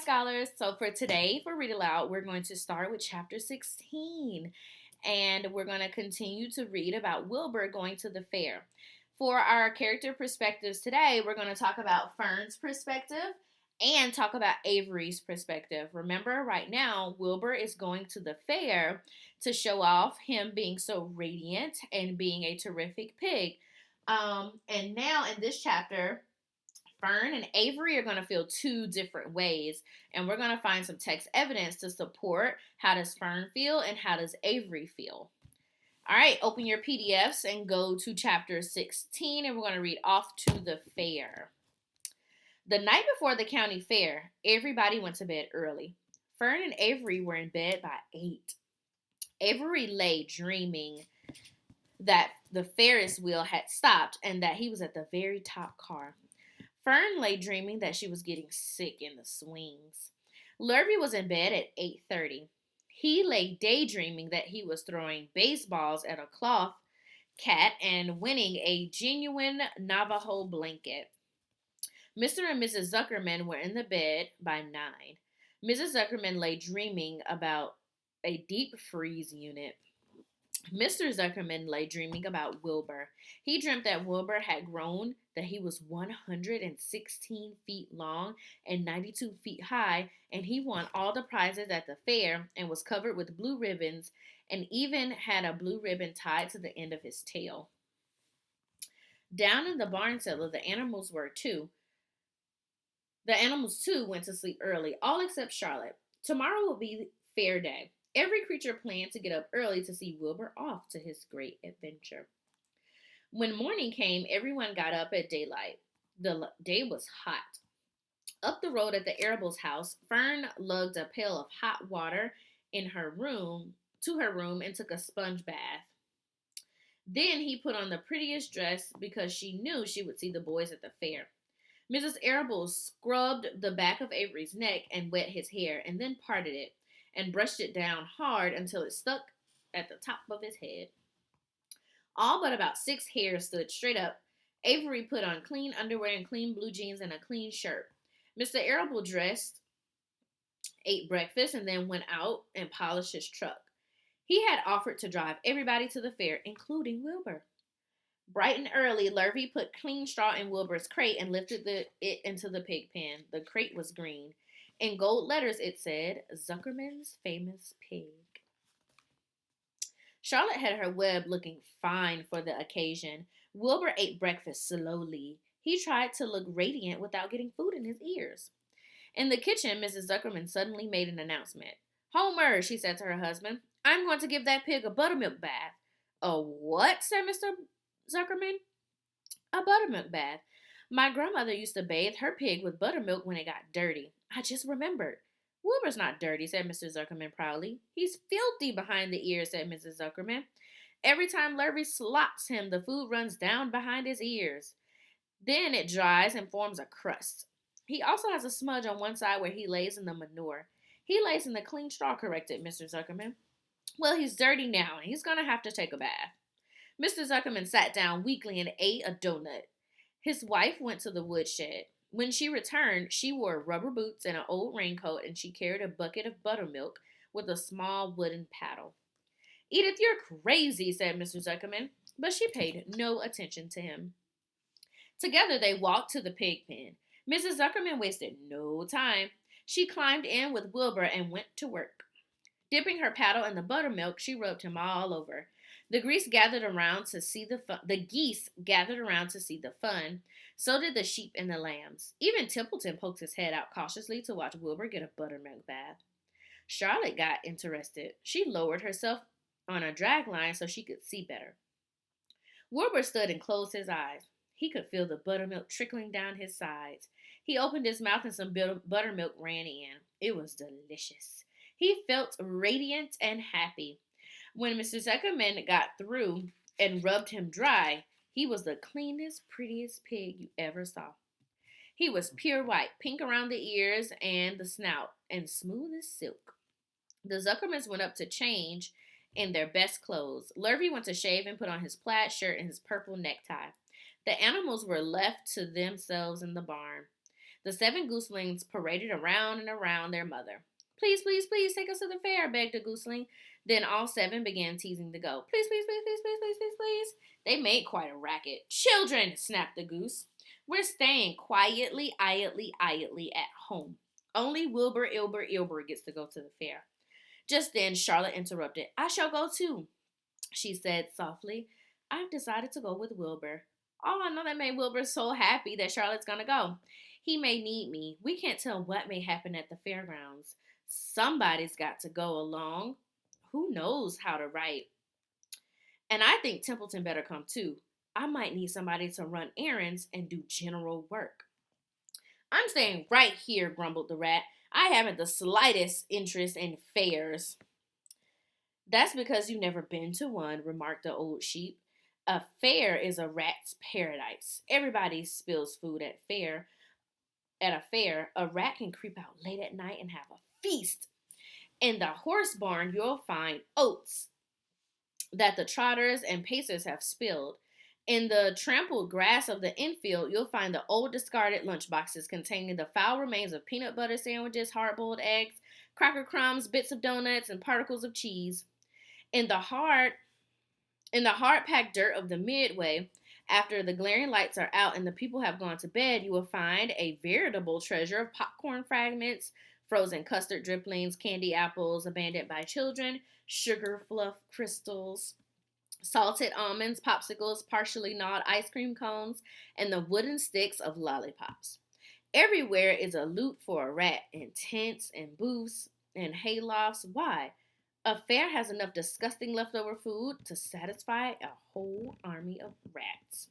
scholars. So for today, for Read Aloud, we're going to start with chapter 16. And we're going to continue to read about Wilbur going to the fair. For our character perspectives today, we're going to talk about Fern's perspective and talk about Avery's perspective. Remember, right now, Wilbur is going to the fair to show off him being so radiant and being a terrific pig. And now in this chapter, Fern and Avery are going to feel two different ways, and we're going to find some text evidence to support how does Fern feel and how does Avery feel. All right, open your PDFs and go to chapter 16, and we're going to read Off to the Fair. The night before the county fair, everybody went to bed early. Fern and Avery were in bed by 8. Avery lay dreaming that the Ferris wheel had stopped and that he was at the very top car. Fern lay dreaming that she was getting sick in the swings. Lurvy was in bed at 8:30. He lay daydreaming that he was throwing baseballs at a cloth cat and winning a genuine Navajo blanket. Mr. and Mrs. Zuckerman were in the bed by 9. Mrs. Zuckerman lay dreaming about a deep freeze unit. Mr. Zuckerman lay dreaming about Wilbur. He dreamt that Wilbur had grown, that he was 116 feet long and 92 feet high, and he won all the prizes at the fair and was covered with blue ribbons and even had a blue ribbon tied to the end of his tail. Down in the barn cellar, the animals too went to sleep early, all except Charlotte. Tomorrow will be fair day. Every creature planned to get up early to see Wilbur off to his great adventure. When morning came, everyone got up at daylight. The day was hot. Up the road at the Arable's house, Fern lugged a pail of hot water to her room and took a sponge bath. Then he put on the prettiest dress because she knew she would see the boys at the fair. Mrs. Arable scrubbed the back of Avery's neck and wet his hair and then parted it and brushed it down hard until it stuck at the top of his head. All but about 6 hairs stood straight up. Avery put on clean underwear and clean blue jeans and a clean shirt. Mr. Arable dressed, ate breakfast, and then went out and polished his truck. He had offered to drive everybody to the fair, including Wilbur. Bright and early, Lurvy put clean straw in Wilbur's crate and lifted it into the pig pen. The crate was green. In gold letters, it said, Zonkermans Famous Pig. Charlotte had her Webb looking fine for the occasion. Wilbur ate breakfast slowly. He tried to look radiant without getting food in his ears. In the kitchen, Mrs. Zuckerman suddenly made an announcement. Homer, she said to her husband, I'm going to give that pig a buttermilk bath. A what? Said Mr. Zuckerman. A buttermilk bath. My grandmother used to bathe her pig with buttermilk when it got dirty. I just remembered. Wilbur's not dirty, said Mr. Zuckerman proudly. He's filthy behind the ears, said Mrs. Zuckerman. Every time Lurvy slops him, the food runs down behind his ears. Then it dries and forms a crust. He also has a smudge on one side where he lays in the manure. He lays in the clean straw, corrected Mr. Zuckerman. Well, he's dirty now, and he's going to have to take a bath. Mr. Zuckerman sat down weakly and ate a donut. His wife went to the woodshed. When she returned, she wore rubber boots and an old raincoat, and she carried a bucket of buttermilk with a small wooden paddle. Edith, you're crazy, said Mr. Zuckerman, but she paid no attention to him. Together they walked to the pig pen. Mrs. Zuckerman wasted no time. She climbed in with Wilbur and went to work. Dipping her paddle in the buttermilk, she rubbed him all over. The geese gathered around to see the fun. So did the sheep and the lambs. Even Templeton poked his head out cautiously to watch Wilbur get a buttermilk bath. Charlotte got interested. She lowered herself on a drag line so she could see better. Wilbur stood and closed his eyes. He could feel the buttermilk trickling down his sides. He opened his mouth and some buttermilk ran in. It was delicious. He felt radiant and happy. When Mr. Zuckerman got through and rubbed him dry, he was the cleanest, prettiest pig you ever saw. He was pure white, pink around the ears and the snout, and smooth as silk. The Zuckermans went up to change in their best clothes. Lurvy went to shave and put on his plaid shirt and his purple necktie. The animals were left to themselves in the barn. The 7 gooselings paraded around and around their mother. Please, please, please take us to the fair, begged a gooseling. Then all 7 began teasing the goat. Please, please, please, please, please, please, please, please. They made quite a racket. Children, snapped the goose. We're staying quietly, at home. Only Wilbur, Ilber gets to go to the fair. Just then, Charlotte interrupted. I shall go too, she said softly. I've decided to go with Wilbur. Oh, I know that made Wilbur so happy that Charlotte's gonna go. He may need me. We can't tell what may happen at the fairgrounds. Somebody's got to go along. Who knows how to write? And I think Templeton better come too. I might need somebody to run errands and do general work. I'm staying right here, grumbled the rat. I haven't the slightest interest in fairs. That's because you've never been to one, remarked the old sheep. A fair is a rat's paradise. Everybody spills food at a fair. A rat can creep out late at night and have a feast. In the horse barn, you'll find oats that the trotters and pacers have spilled. In the trampled grass of the infield, you'll find the old discarded lunchboxes containing the foul remains of peanut butter sandwiches, hard-boiled eggs, cracker crumbs, bits of donuts, and particles of cheese. In the hard-packed dirt of the midway, after the glaring lights are out and the people have gone to bed, you will find a veritable treasure of popcorn fragments, frozen custard drippings, candy apples abandoned by children, sugar fluff crystals, salted almonds, popsicles, partially gnawed ice cream cones, and the wooden sticks of lollipops. Everywhere is a loot for a rat in tents and booths and haylofts. Why? A fair has enough disgusting leftover food to satisfy a whole army of rats.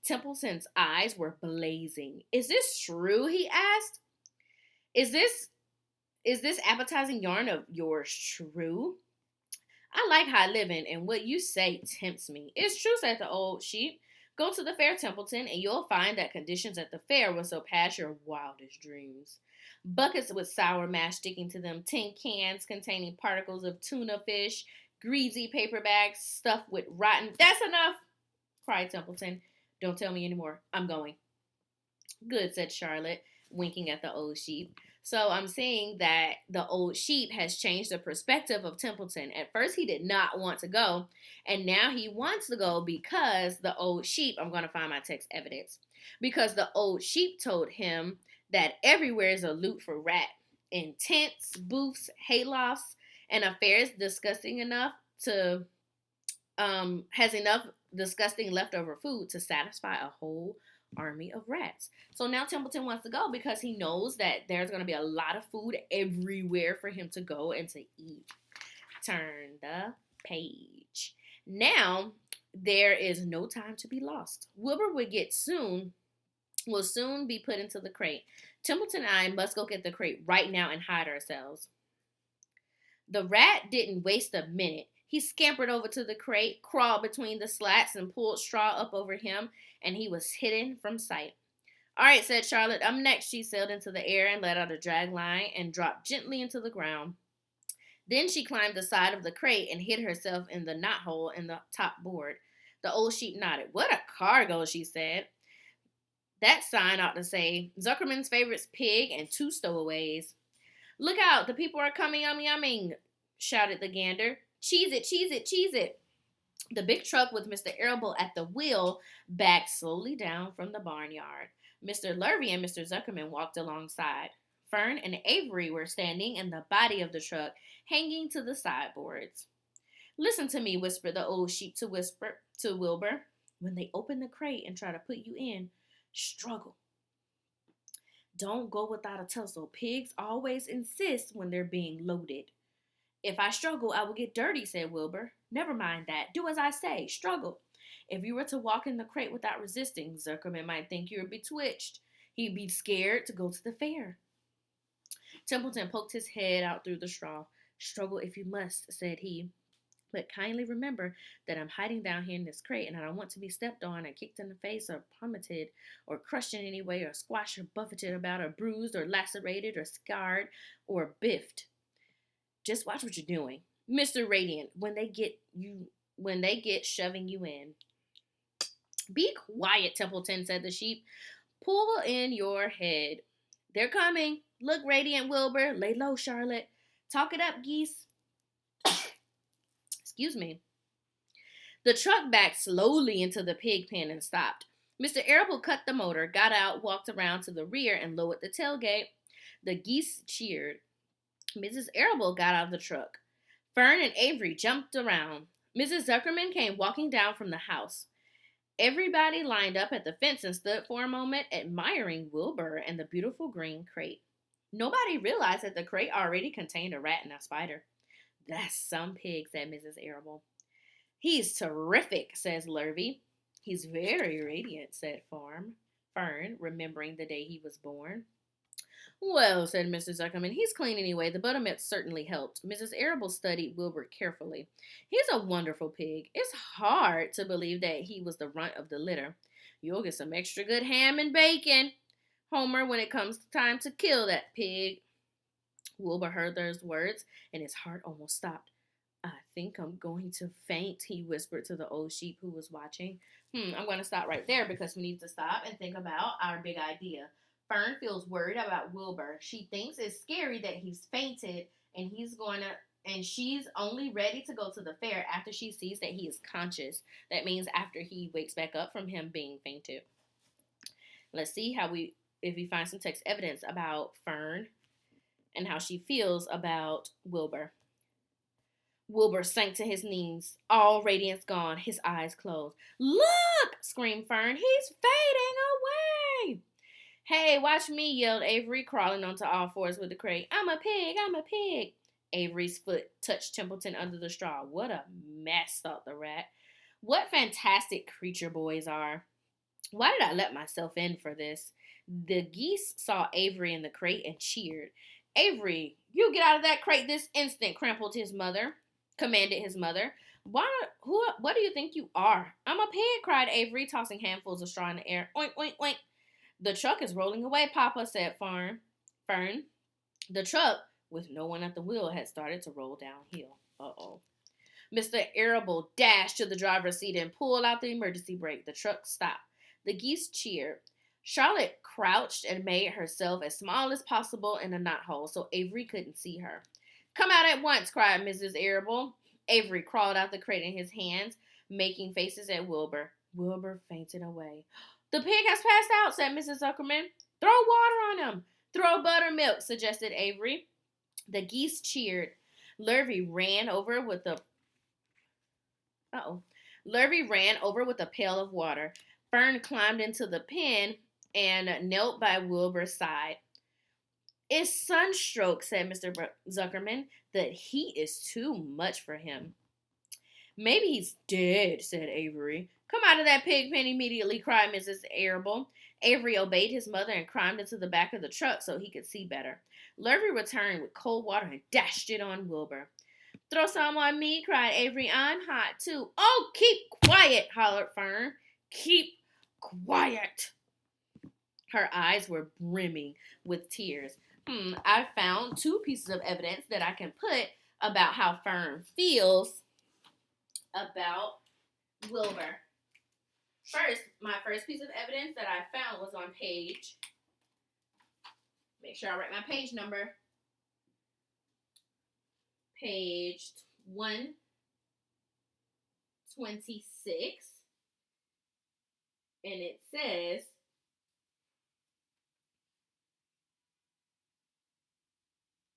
Templeton's eyes were blazing. Is this true? He asked. Is this appetizing yarn of yours true? I like high living, and what you say tempts me. It's true, said the old sheep. Go to the fair, Templeton, and you'll find that conditions at the fair will surpass your wildest dreams. Buckets with sour mash sticking to them, tin cans containing particles of tuna fish, greasy paper bags stuffed with rotten... That's enough, cried Templeton. Don't tell me anymore. I'm going. Good, said Charlotte, winking at the old sheep. So I'm seeing that the old sheep has changed the perspective of Templeton. At first, he did not want to go, and now he wants to go because the old sheep, I'm going to find my text evidence, because the old sheep told him that everywhere is a loot for rat, in tents, booths, haylofts, and a fair is disgusting enough to, has enough disgusting leftover food to satisfy a whole army of rats. So now Templeton wants to go because he knows that there's going to be a lot of food everywhere for him to go and to eat. Turn the page. Now there is no time to be lost. Wilbur will soon be put into the crate. Templeton and I must go get the crate right now and hide ourselves. The rat didn't waste a minute. He scampered over to the crate, crawled between the slats, and pulled straw up over him, and he was hidden from sight. All right, said Charlotte. I'm next. She sailed into the air and let out a drag line and dropped gently into the ground. Then she climbed the side of the crate and hid herself in the knothole in the top board. The old sheep nodded. What a cargo, she said. That sign ought to say, Zonkermans Famous Pig and 2 stowaways. Look out, the people are coming, yumming, shouted the gander. Cheese it, cheese it, cheese it. The big truck with Mr. Arable at the wheel backed slowly down from the barnyard. Mr. Lurvy and Mr. Zuckerman walked alongside. Fern and Avery were standing in the body of the truck, hanging to the sideboards. Listen to me, whispered the old sheep to Wilbur. When they open the crate and try to put you in, struggle. Don't go without a tussle. Pigs always insist when they're being loaded. If I struggle, I will get dirty, said Wilbur. Never mind that. Do as I say. Struggle. If you were to walk in the crate without resisting, Zuckerman might think you were bewitched. He'd be scared to go to the fair. Templeton poked his head out through the straw. Struggle if you must, said he. But kindly remember that I'm hiding down here in this crate, and I don't want to be stepped on and kicked in the face or plummeted or crushed in any way or squashed or buffeted about or bruised or lacerated or scarred or biffed. Just watch what you're doing. Mr. Radiant, when they get shoving you in. Be quiet, Templeton, said the sheep. Pull in your head. They're coming. Look, Radiant Wilbur. Lay low, Charlotte. Talk it up, geese. Excuse me. The truck backed slowly into the pig pen and stopped. Mr. Arable cut the motor, got out, walked around to the rear, and lowered the tailgate. The geese cheered. Mrs. Arable got out of the truck. Fern and Avery jumped around. Mrs. Zuckerman came walking down from the house. Everybody lined up at the fence and stood for a moment, admiring Wilbur and the beautiful green crate. Nobody realized that the crate already contained a rat and a spider. That's some pig, said Mrs. Arable. He's terrific, says Lurvy. He's very radiant, said Fern, remembering the day he was born. Well, said Mr. Zuckerman, he's clean anyway. The buttermilk certainly helped. Mrs. Arable studied Wilbur carefully. He's a wonderful pig. It's hard to believe that he was the runt of the litter. You'll get some extra good ham and bacon, Homer, when it comes time to kill that pig. Wilbur heard those words, and his heart almost stopped. I think I'm going to faint, he whispered to the old sheep who was watching. I'm going to stop right there because we need to stop and think about our big idea. Fern feels worried about Wilbur. She thinks it's scary that he's fainted and she's only ready to go to the fair after she sees that he is conscious. That means after he wakes back up from him being fainted. Let's see if we find some text evidence about Fern and how she feels about Wilbur. Wilbur sank to his knees, all radiance gone, his eyes closed. Look, screamed Fern, he's fading away. Hey, watch me, yelled Avery, crawling onto all fours with the crate. I'm a pig, I'm a pig. Avery's foot touched Templeton under the straw. What a mess, thought the rat. What fantastic creature boys are. Why did I let myself in for this? The geese saw Avery in the crate and cheered. Avery, you get out of that crate this instant, commanded his mother. What do you think you are? I'm a pig, cried Avery, tossing handfuls of straw in the air. Oink, oink, oink. The truck is rolling away, Papa, said Fern. The truck, with no one at the wheel, had started to roll downhill. Uh-oh. Mr. Arable dashed to the driver's seat and pulled out the emergency brake. The truck stopped. The geese cheered. Charlotte crouched and made herself as small as possible in a knothole so Avery couldn't see her. Come out at once, cried Mrs. Arable. Avery crawled out the crate in his hands, making faces at Wilbur. Wilbur fainted away. The pig has passed out, said Mrs. Zuckerman. Throw water on him. Throw buttermilk, suggested Avery. The geese cheered. Lurvy ran over with a pail of water. Fern climbed into the pen and knelt by Wilbur's side. It's sunstroke, said Mr. Zuckerman. The heat is too much for him. Maybe he's dead, said Avery. Come out of that pig pen immediately, cried Mrs. Arable. Avery obeyed his mother and climbed into the back of the truck so he could see better. Lurvy returned with cold water and dashed it on Wilbur. Throw some on me, cried Avery. I'm hot, too. Oh, keep quiet, hollered Fern. Keep quiet. Her eyes were brimming with tears. I found 2 pieces of evidence that I can put about how Fern feels about Wilbur. My first piece of evidence that I found was on page, make sure I write my page number, page 126, and it says,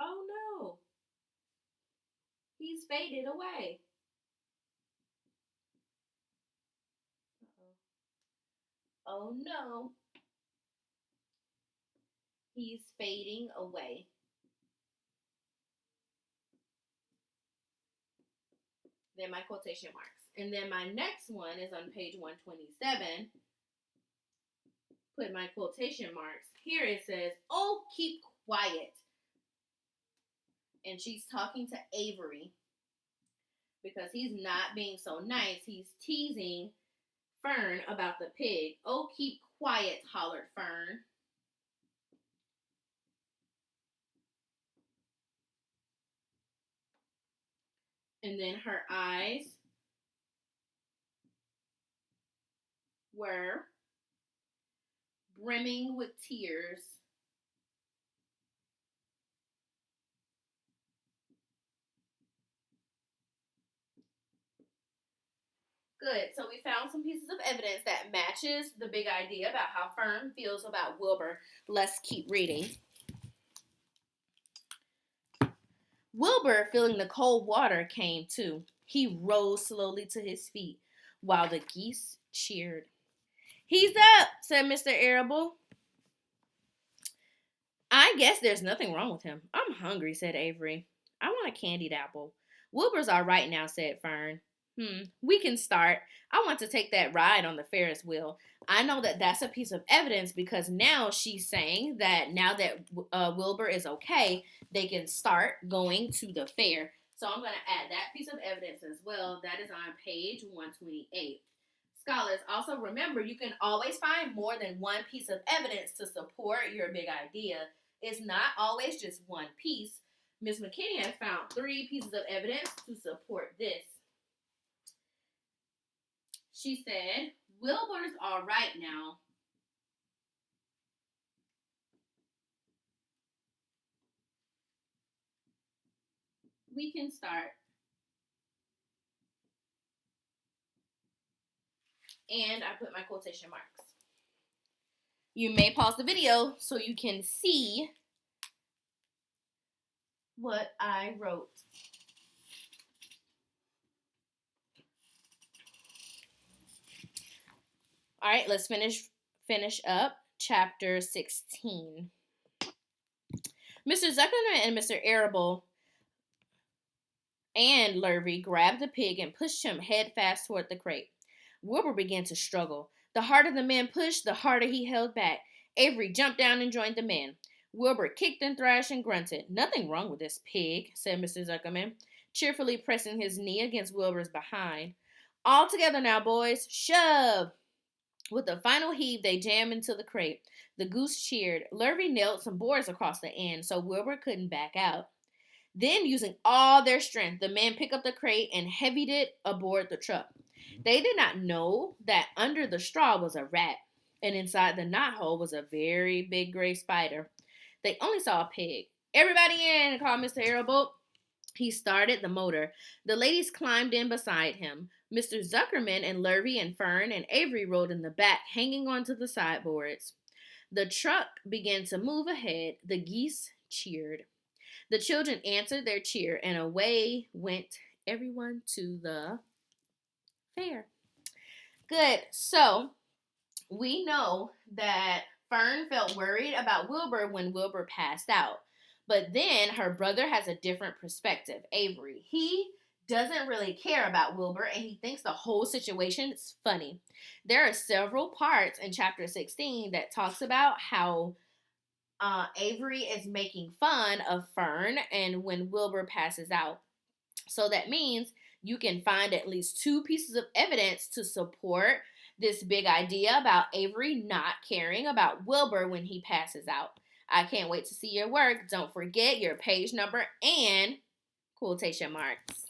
oh no, he's faded away. Oh no, he's fading away. Then my quotation marks. And then my next one is on page 127. Put my quotation marks. Here it says, oh, keep quiet. And she's talking to Avery because he's not being so nice. He's teasing Fern about the pig. Oh, keep quiet, hollered Fern. And then her eyes were brimming with tears Good. So we found some pieces of evidence that matches the big idea about how Fern feels about Wilbur. Let's keep reading. Wilbur, feeling the cold water, came too. He rose slowly to his feet while the geese cheered. "He's up," said Mr. Arable. "I guess there's nothing wrong with him. I'm hungry," said Avery. "I want a candied apple." "Wilbur's all right now," said Fern. We can start. I want to take that ride on the Ferris wheel." I know that that's a piece of evidence because now she's saying that now that Wilbur is okay, they can start going to the fair. So I'm going to add that piece of evidence as well. That is on page 128. Scholars, also remember you can always find more than one piece of evidence to support your big idea. It's not always just one piece. Ms. McKinney has found 3 pieces of evidence to support this. She said, "Wilbur's all right now." We can start. And I put my quotation marks. You may pause the video so you can see what I wrote. All right, let's finish up chapter 16. Mr. Zuckerman and Mr. Arable and Lurvy grabbed the pig and pushed him head fast toward the crate. Wilbur began to struggle. The harder the men pushed, the harder he held back. Avery jumped down and joined the men. Wilbur kicked and thrashed and grunted. "Nothing wrong with this pig," said Mr. Zuckerman, cheerfully pressing his knee against Wilbur's behind. "All together now, boys. Shove!" With a final heave, they jammed into the crate. The goose cheered. Lurvy nailed some boards across the end so Wilbur couldn't back out. Then, using all their strength, the men picked up the crate and heavied it aboard the truck. They did not know that under the straw was a rat, and inside the knothole was a very big gray spider. They only saw a pig. "Everybody in," called Mr. Arable. He started the motor. The ladies climbed in beside him. Mr. Zuckerman and Lurvy and Fern and Avery rode in the back, hanging onto the sideboards. The truck began to move ahead. The geese cheered. The children answered their cheer, and away went everyone to the fair. Good. So, we know that Fern felt worried about Wilbur when Wilbur passed out. But then her brother has a different perspective, Avery. He doesn't really care about Wilbur, and he thinks the whole situation is funny. There are several parts in chapter 16 that talks about how Avery is making fun of Fern and when Wilbur passes out. So that means you can find at least 2 pieces of evidence to support this big idea about Avery not caring about Wilbur when he passes out. I can't wait to see your work. Don't forget your page number and quotation marks.